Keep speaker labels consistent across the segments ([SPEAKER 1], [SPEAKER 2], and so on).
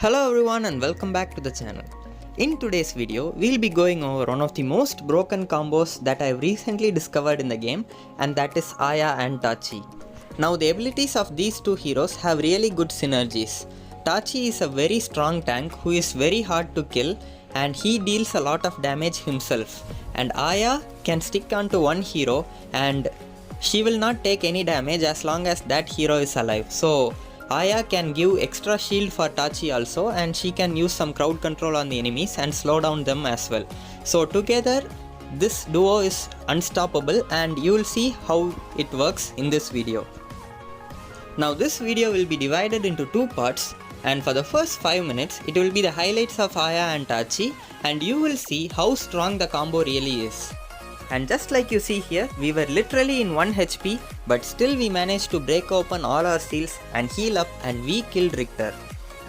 [SPEAKER 1] Hello everyone and welcome back to the channel. In today's video, we'll be going over one of the most broken combos that I've recently discovered in the game, and that is Aya and Tachi. Now the abilities of these two heroes have really good synergies. Tachi is a very strong tank who is very hard to kill and he deals a lot of damage himself, and Aya can stick onto one hero and she will not take any damage as long as that hero is alive. So Aya can give extra shield for Tachi also, and she can use some crowd control on the enemies and slow down them as well. So together this duo is unstoppable and you will see how it works in this video. Now this video will be divided into two parts, and for the first 5 minutes it will be the highlights of Aya and Tachi, and you will see how strong the combo really is. And just like you see here, we were literally in 1 HP, but still we managed to break open all our seals and heal up, and we killed Richter.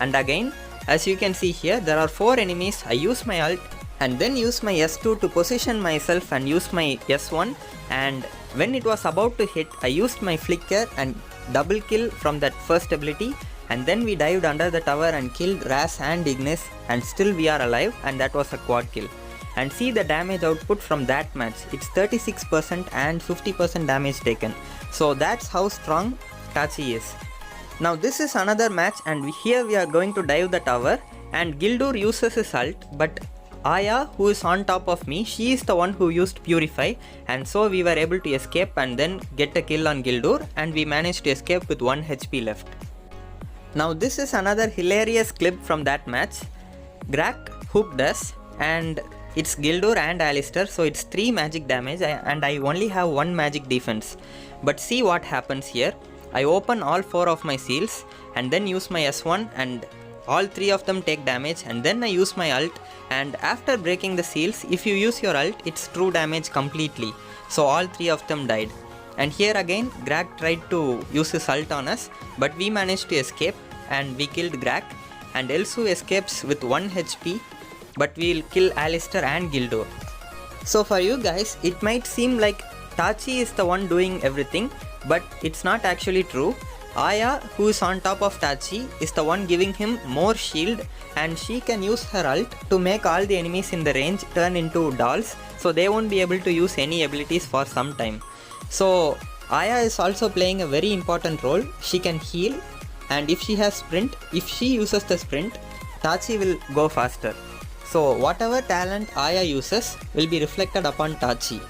[SPEAKER 1] And again, as you can see here, there are 4 enemies. I use my ult and then use my S2 to position myself and use my S1, and when it was about to hit, I used my flicker and double kill from that first ability, and then we dived under the tower and killed Raz and Ignis, and still we are alive, and that was a quad kill. And see the damage output from that match, it's 36% and 50% damage taken. So that's how strong Tachi is. Now this is another match, and here we are going to dive the tower, and Gildur uses his ult, but Aya, who is on top of me, she is the one who used Purify, and so we were able to escape and then get a kill on Gildur, and we managed to escape with 1 HP left. Now this is another hilarious clip from that match. Grak hooked us, and it's Gildur and Alistair, so it's 3 magic damage and I only have 1 magic defense. But see what happens here. I open all 4 of my seals and then use my S1, and all 3 of them take damage, and then I use my ult, and after breaking the seals, if you use your ult, it's true damage completely. So all 3 of them died. And here again, Grak tried to use his ult on us, but we managed to escape and we killed Grak, and Elsu escapes with 1 HP. But we'll kill Alistair and Gildur. So for you guys, it might seem like Tachi is the one doing everything, but it's not actually true. Aya, who is on top of Tachi, is the one giving him more shield, and she can use her ult to make all the enemies in the range turn into dolls, so they won't be able to use any abilities for some time. So Aya is also playing a very important role. She can heal, and if she has sprint, if she uses the sprint, Tachi will go faster. So whatever talent Aya uses will be reflected upon Tachi.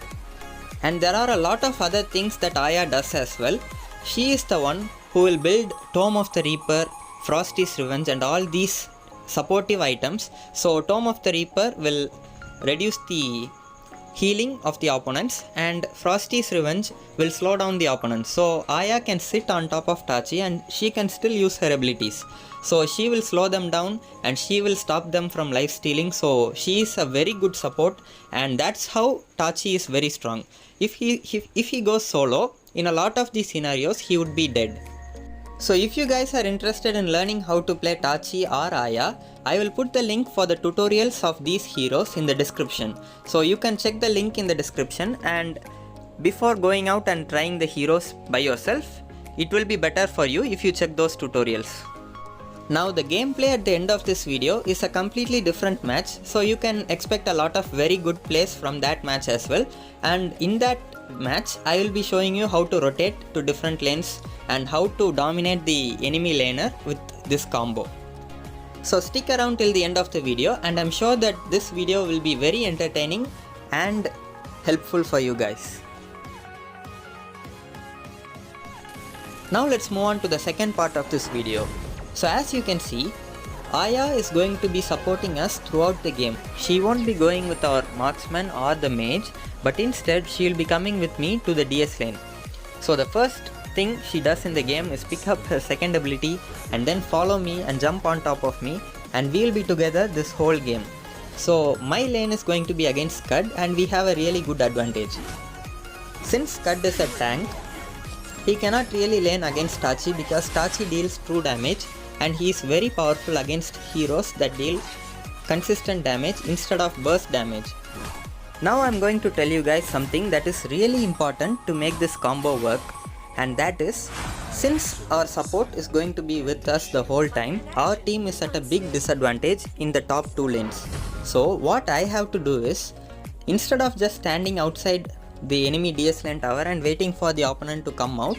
[SPEAKER 1] And there are a lot of other things that Aya does as well. She is the one who will build Tome of the Reaper, Frosty's Revenge, and all these supportive items. So Tome of the Reaper will reduce the healing of the opponents, and Frosty's Revenge will slow down the opponents. So Aya can sit on top of Tachi and she can still use her abilities. So she will slow them down and she will stop them from life stealing. So she is a very good support, and that's how Tachi is very strong. If he goes solo, in a lot of these scenarios he would be dead. So if you guys are interested in learning how to play Tachi or Aya, I will put the link for the tutorials of these heroes in the description. So you can check the link in the description, and before going out and trying the heroes by yourself, it will be better for you if you check those tutorials. Now the gameplay at the end of this video is a completely different match, so you can expect a lot of very good plays from that match as well. And in that match, I will be showing you how to rotate to different lanes and how to dominate the enemy laner with this combo. So stick around till the end of the video, and I'm sure that this video will be very entertaining and helpful for you guys. Now let's move on to the second part of this video. So as you can see, Aya is going to be supporting us throughout the game. She won't be going with our marksman or the mage, but instead she will be coming with me to the DS lane. So the first thing she does in the game is pick up her second ability and then follow me and jump on top of me, and we will be together this whole game. So my lane is going to be against Scud, and we have a really good advantage. Since Scud is a tank, he cannot really lane against Tachi because Tachi deals true damage, and he is very powerful against heroes that deal consistent damage instead of burst damage. Now I'm going to tell you guys something that is really important to make this combo work. and that is, since our support is going to be with us the whole time, our team is at a big disadvantage in the top 2 lanes. So what I have to do is, instead of just standing outside the enemy DS lane tower and waiting for the opponent to come out,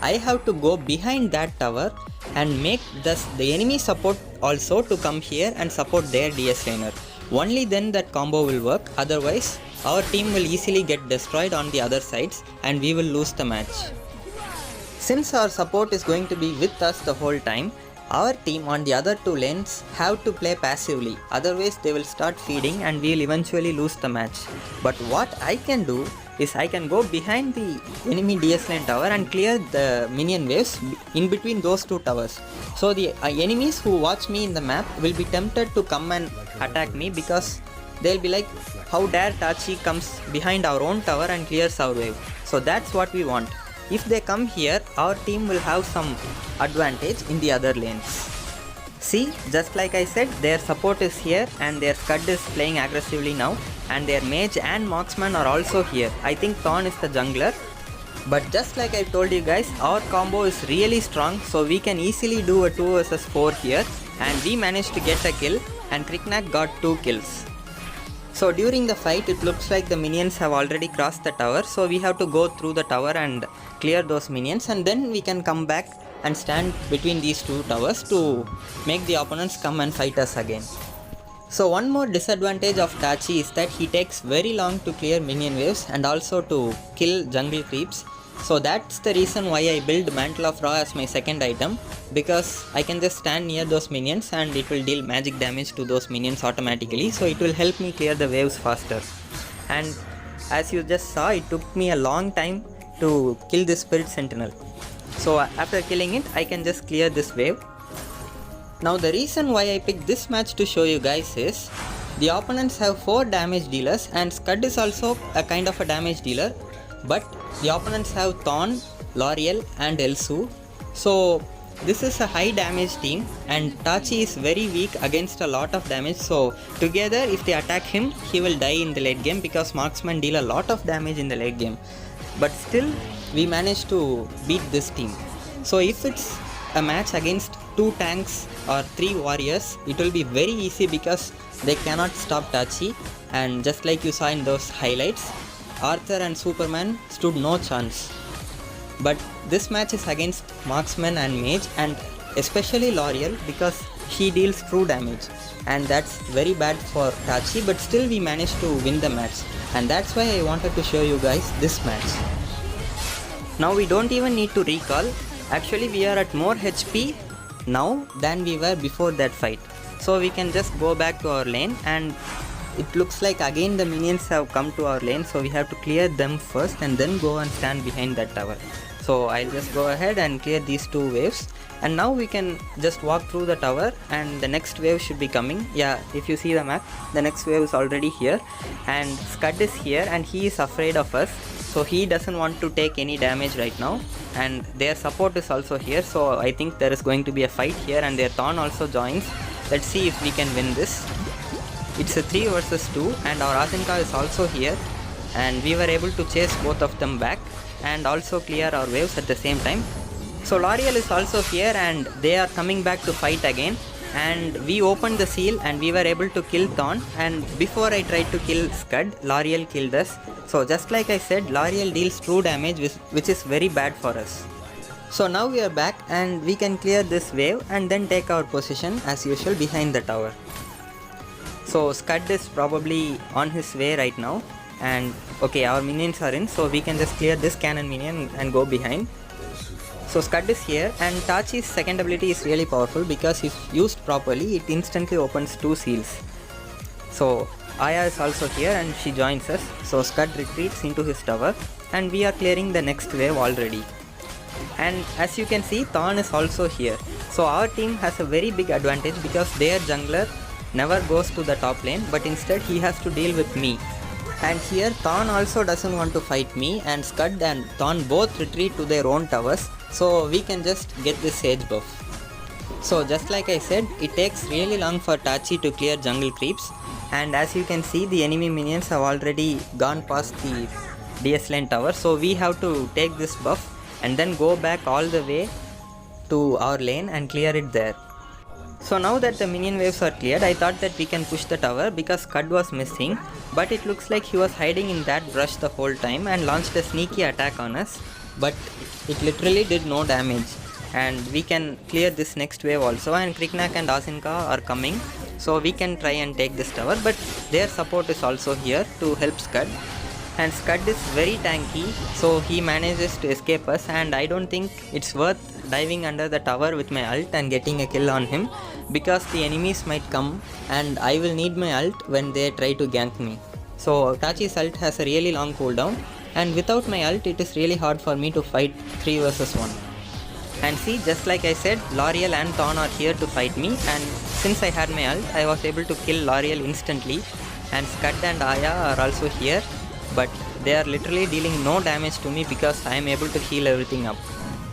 [SPEAKER 1] I have to go behind that tower and make the enemy support also to come here and support their DS laner. Only then that combo will work, otherwise our team will easily get destroyed on the other sides and we will lose the match. Since our support is going to be with us the whole time, our team on the other 2 lanes have to play passively, otherwise they will start feeding and we will eventually lose the match. But what I can do is I can go behind the enemy DS lane tower and clear the minion waves in between those 2 towers. So the enemies who watch me in the map will be tempted to come and attack me, because they'll be like, how dare Tachi comes behind our own tower and clears our wave. So that's what we want. If they come here, our team will have some advantage in the other lanes. See, just like I said, their support is here and their Scud is playing aggressively now, and their mage and marksman are also here. I think Thorn is the jungler. But just like I told you guys, our combo is really strong, so we can easily do a 2 vs 4 here, and we managed to get a kill and Kriknak got 2 kills. So during the fight, it looks like the minions have already crossed the tower, so we have to go through the tower and clear those minions, and then we can come back and stand between these 2 towers to make the opponents come and fight us again. So one more disadvantage of Tachi is that he takes very long to clear minion waves and also to kill jungle creeps. So that's the reason why I build Mantle of Ra as my second item, because I can just stand near those minions and it will deal magic damage to those minions automatically, so it will help me clear the waves faster. And as you just saw, it took me a long time to kill this Spirit Sentinel. So after killing it, I can just clear this wave. Now the reason why I picked this match to show you guys is, the opponents have 4 damage dealers and Scud is also a kind of a damage dealer, but the opponents have Thorn, L'Oreal and Elsu. So this is a high damage team and Tachi is very weak against a lot of damage, so together if they attack him, he will die in the late game, because marksmen deal a lot of damage in the late game. But still, we managed to beat this team. So if it's a match against 2 tanks or 3 warriors, it will be very easy because they cannot stop Tachi, and just like you saw in those highlights, Arthur and Superman stood no chance. But this match is against marksman and mage, and especially L'Oreal, because she deals true damage, and that's very bad for Tachi, but still we managed to win the match, and that's why I wanted to show you guys this match. Now we don't even need to recall, actually we are at more HP now than we were before that fight. So we can just go back to our lane, and it looks like again the minions have come to our lane, so we have to clear them first and then go and stand behind that tower. So I'll just go ahead and clear these 2 waves, and now we can just walk through the tower and the next wave should be coming. Yeah, if you see the map, the next wave is already here, and Scud is here and he is afraid of us, so he doesn't want to take any damage right now, and their support is also here, so I think there is going to be a fight here, and their Thorn also joins. Let's see if we can win this. It's a 3 vs 2 and our Asinka is also here, and we were able to chase both of them back and also clear our waves at the same time. So L'Oreal is also here and they are coming back to fight again, and we opened the seal and we were able to kill Thorn, and before I tried to kill Scud, L'Oreal killed us. So just like I said, L'Oreal deals true damage, which is very bad for us. So now we are back and we can clear this wave and then take our position as usual behind the tower. So Scud is probably on his way right now, and okay, our minions are in, so we can just clear this cannon minion and go behind. So Scud is here, and Tachi's second ability is really powerful because if used properly, it instantly opens 2 seals. So Aya is also here and she joins us, so Scud retreats into his tower and we are clearing the next wave already. And as you can see, Thorn is also here. So our team has a very big advantage because their jungler never goes to the top lane, but instead he has to deal with me. And here Thorn also doesn't want to fight me, and Scud and Thorn both retreat to their own towers, so we can just get this sage buff. So just like I said, it takes really long for Tachi to clear jungle creeps, and as you can see, the enemy minions have already gone past the DS lane tower, so we have to take this buff and then go back all the way to our lane and clear it there. So now that the minion waves are cleared, I thought that we can push the tower because Scud was missing, but it looks like he was hiding in that brush the whole time and launched a sneaky attack on us, but it literally did no damage. And we can clear this next wave also, and Kriknak and Asinka are coming, so we can try and take this tower, but their support is also here to help Scud. And Scud is very tanky, so he manages to escape us, and I don't think it's worth diving under the tower with my ult and getting a kill on him, because the enemies might come and I will need my ult when they try to gank me. So Tachi's ult has a really long cooldown, and without my ult it is really hard for me to fight 3 versus 1. And see, just like I said, L'Oreal and Thorn are here to fight me, and since I had my ult, I was able to kill L'Oreal instantly, and Scud and Aya are also here, but they are literally dealing no damage to me because I am able to heal everything up.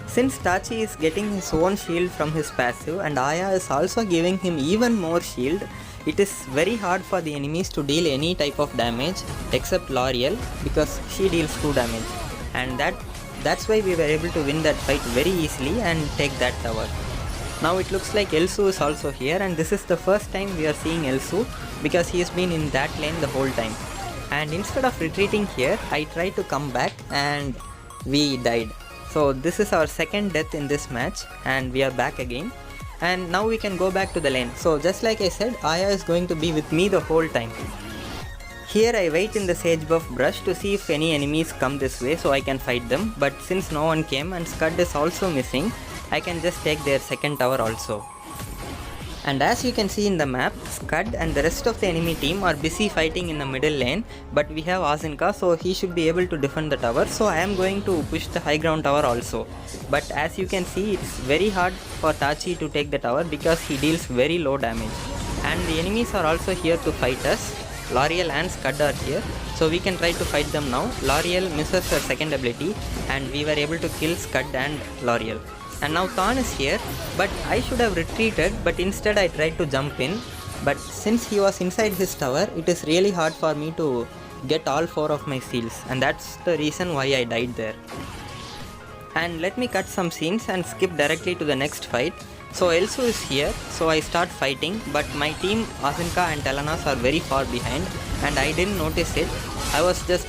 [SPEAKER 1] Since Tachi is getting his own shield from his passive and Aya is also giving him even more shield, it is very hard for the enemies to deal any type of damage except L'Oreal, because she deals 2 damage, and that's why we were able to win that fight very easily and take that tower. Now it looks like Elsu is also here, and this is the first time we are seeing Elsu because he has been in that lane the whole time. And instead of retreating here, I tried to come back and we died. So this is our second death in this match, and we are back again. And now we can go back to the lane. So just like I said, Aya is going to be with me the whole time. Here I wait in the sage buff brush to see if any enemies come this way so I can fight them, but since no one came and Scud is also missing, I can just take their second tower also. And as you can see in the map, Scud and the rest of the enemy team are busy fighting in the middle lane, but we have Asinka, so he should be able to defend the tower, so I am going to push the high ground tower also. But as you can see, it's very hard for Tachi to take the tower because he deals very low damage. And the enemies are also here to fight us. L'Oreal and Scud are here, so we can try to fight them now. L'Oreal misses her second ability and we were able to kill Scud and L'Oreal. And now Thorn is here, but I should have retreated, but instead I tried to jump in. But since he was inside his tower, it is really hard for me to get all 4 of my seals, and that's the reason why I died there. And let me cut some scenes and skip directly to the next fight. So Elsu is here, so I start fighting, but my team Asinka and Telenas are very far behind, and I didn't notice it. I was just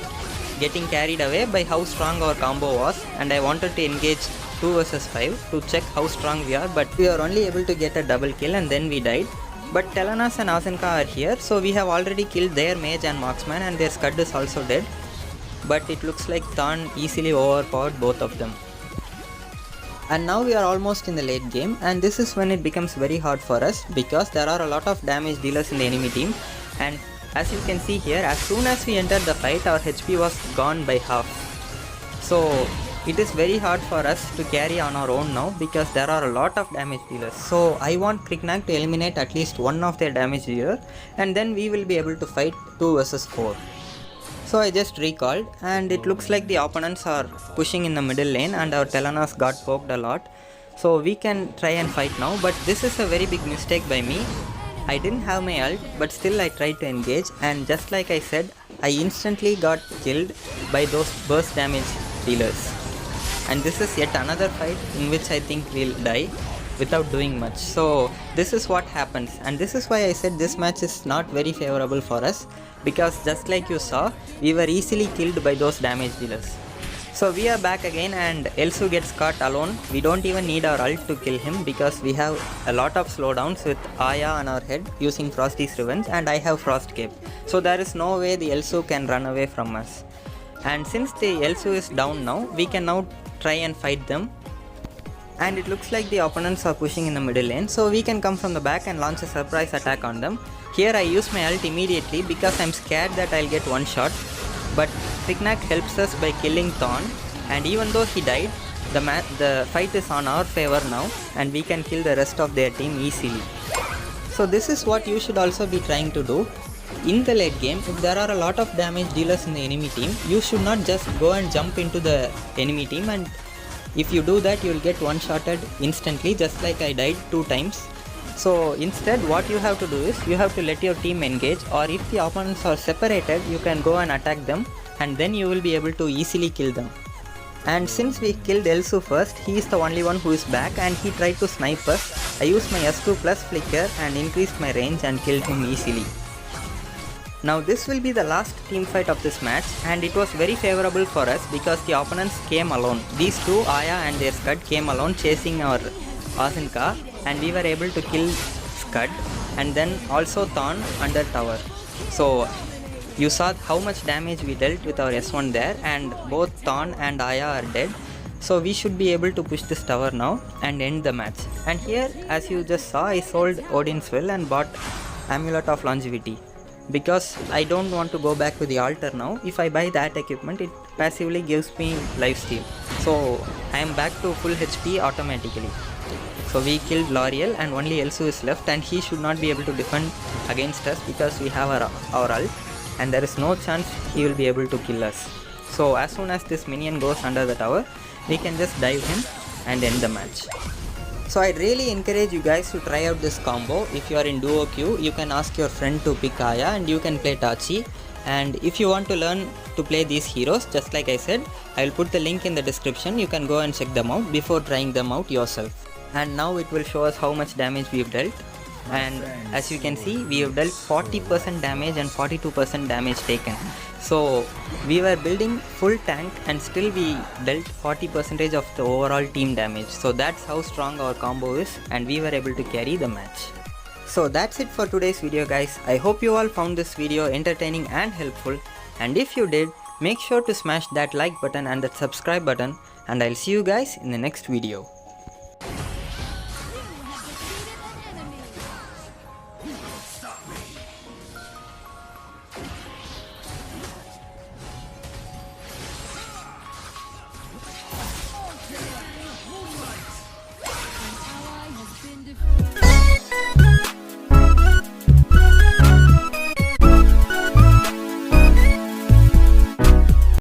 [SPEAKER 1] getting carried away by how strong our combo was, and I wanted to engage 2 versus 5 to check how strong we are, but we are only able to get a double kill and then we died. But Telenas and Asinka are here, so we have already killed their mage and marksman, and their Scud is also dead. But it looks like Thorn easily overpowered both of them. And now we are almost in the late game, and this is when it becomes very hard for us because there are a lot of damage dealers in the enemy team, and as you can see here, as soon as we entered the fight, our HP was gone by half. So it is very hard for us to carry on our own now because there are a lot of damage dealers. So I want Kriknak to eliminate at least one of their damage dealer, and then we will be able to fight 2 versus 4. So I just recalled, and it looks like the opponents are pushing in the middle lane and our Telenas got poked a lot. So we can try and fight now, but this is a very big mistake by me. I didn't have my ult, but still I tried to engage, and just like I said, I instantly got killed by those burst damage dealers. And this is yet another fight in which I think we'll die without doing much. So this is what happens, and this is why I said this match is not very favorable for us, because just like you saw, we were easily killed by those damage dealers. So we are back again, and Elsu gets caught alone. We don't even need our ult to kill him because we have a lot of slowdowns with Aya on our head using Frosty's Revenge, and I have Frost Cape. So there is no way the Elsu can run away from us. And since the Elsu is down now, we can now try and fight them. And it looks like the opponents are pushing in the middle lane, so we can come from the back and launch a surprise attack on them. Here I use my ult immediately because I'm scared that I'll get one shot, but Kriknak helps us by killing Thorn, and even though he died, the fight is on our favor now, and we can kill the rest of their team easily. So this is what you should also be trying to do. In the late game, if there are a lot of damage dealers in the enemy team, you should not just go and jump into the enemy team, and if you do that, you will get one-shotted instantly, just like I died 2 times. So instead, what you have to do is, you have to let your team engage, or if the opponents are separated, you can go and attack them, and then you will be able to easily kill them. And since we killed Elsu first, he is the only one who is back and he tried to snipe us. I used my S2 plus flicker and increased my range and killed him easily. Now this will be the last team fight of this match, and it was very favorable for us because the opponents came alone. These two, Aya and their Scud, came alone chasing our Asinka, and we were able to kill Scud and then also Thorn under tower. So you saw how much damage we dealt with our S1 there, and both Thorn and Aya are dead. So we should be able to push this tower now and end the match. And here, as you just saw, I sold Odin's Will and bought Amulet of Longevity, because I don't want to go back to the altar now. If I buy that equipment, it passively gives me lifesteal. So I am back to full HP automatically. So we killed L'Oreal and only Elsu is left, and he should not be able to defend against us because we have our ult, and there is no chance he will be able to kill us. So as soon as this minion goes under the tower, we can just dive him and end the match. So I'd really encourage you guys to try out this combo. If you are in duo queue, you can ask your friend to pick Aya and you can play Tachi. And if you want to learn to play these heroes, just like I said, I will put the link in the description. You can go and check them out before trying them out yourself. And now it will show us how much damage we've dealt. And as you can see, we have dealt 40% damage and 42% damage taken. So we were building full tank and still we dealt 40% of the overall team damage. So that's how strong our combo is, and we were able to carry the match. So that's it for today's video, guys. I hope you all found this video entertaining and helpful, and if you did, make sure to smash that like button and that subscribe button, and I'll see you guys in the next video.